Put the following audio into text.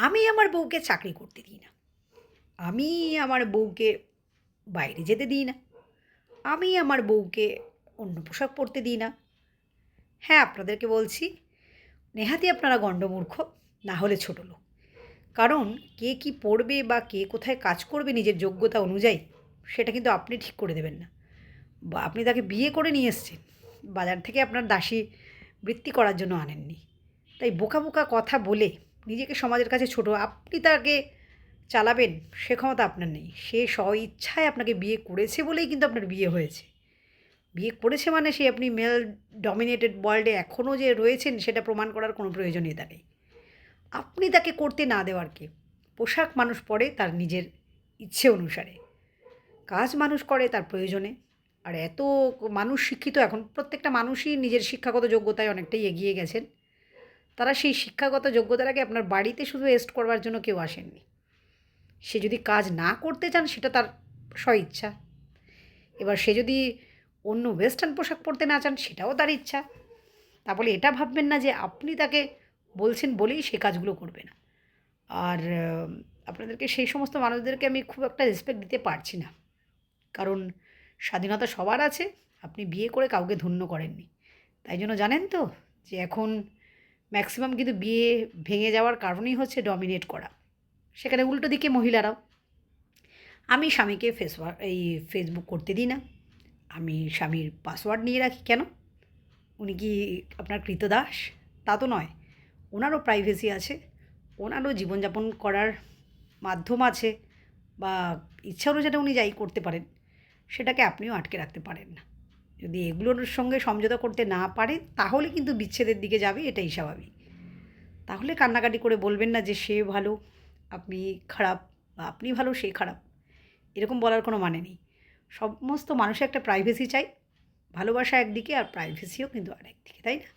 আমি আমার বউকে চাকরি করতে দিই না, আমি আমার বউকে বাইরে যেতে দিই না, আমি আমার বউকে অন্য পোশাক পরতে দিই না। হ্যাঁ, আপনাদেরকে বলছি, নেহাতি আপনারা গণ্ডমূর্খ, না হলে ছোট লোক। কারণ কে কী পড়বে বা কে কোথায় কাজ করবে নিজের যোগ্যতা অনুযায়ী, সেটা কিন্তু আপনি ঠিক করে দেবেন না। বা আপনি তাকে বিয়ে করে নিয়ে এসেছেন, বাজার থেকে আপনার দাসী বৃত্তি করার জন্য আনেননি। তাই বোকা বোকা কথা বলে নিজেকে সমাজের কাছে ছোট, আপনি তাকে চালাবেন সে ক্ষমতা আপনার নেই। সে স্বইচ্ছায় আপনাকে বিয়ে করেছে বলেই কিন্তু আপনার বিয়ে হয়েছে। বিয়ে করেছে মানে সে আপনি মেল ডমিনেটেড ওয়ার্ল্ডে এখনও যে রয়েছেন সেটা প্রমাণ করার কোনো প্রয়োজনীয়তা নেই। আপনি তাকে করতে না দেওয়ার কে? পোশাক মানুষ পরে তার নিজের ইচ্ছে অনুসারে, কাজ মানুষ করে তার প্রয়োজনে। আর এত মানুষ শিক্ষিত, এখন প্রত্যেকটা মানুষই নিজের শিক্ষাগত যোগ্যতায় অনেকটাই এগিয়ে গেছেন। তারা সেই শিক্ষাগত যোগ্যতাটাকে আপনার বাড়িতে শুধু ওয়েস্ট করবার জন্য কেউ আসেননি। সে যদি কাজ না করতে চান সেটা তার স্বইচ্ছা। এবার সে যদি অন্য ওয়েস্টার্ন পোশাক পরতে না চান সেটাও তার ইচ্ছা। তা বলে এটা ভাববেন না যে আপনি তাকে বলছেন বলেই সে কাজগুলো করবে না। আর আপনাদেরকে সেই সমস্ত মানুষদেরকে আমি খুব একটা রেসপেক্ট দিতে পারছি না। কারণ স্বাধীনতা সবার আছে, আপনি বিয়ে করে কাউকে ধন্য করেননি। তাই জন্য জানেন তো যে এখন ম্যাক্সিমাম কিন্তু বিয়ে ভেঙে যাওয়ার কারণই হচ্ছে ডমিনেট করা। সেখানে উল্টো দিকে মহিলারাও। আমি স্বামীকে ফেসবুক করতে দিই না। আমি স্বামীর পাসওয়ার্ড নিয়ে রাখি কেন? উনি কি আপনার কৃতদাস? তা তো নয়। ওনারও প্রাইভেসি আছে, ওনারও জীবনযাপন করার মাধ্যম আছে, বা ইচ্ছা অনুসারে উনি যাই করতে পারেন, সেটাকে আপনিও আটকে রাখতে পারেন না। যদি এগুলোর সঙ্গে সমঝোতা করতে না পারে তাহলে কিন্তু বিচ্ছেদের দিকে যাবে, এটাই স্বাভাবিক। তাহলে কান্নাকাটি করে বলবেন না যে সে ভালো, আপনি খারাপ, বা আপনি ভালো সে খারাপ। এরকম বলার কোনো মানে নেই। সমস্ত মানুষের একটা প্রাইভেসি চাই। ভালোবাসা একদিকে আর প্রাইভেসিও কিন্তু আরেকদিকে, তাই না?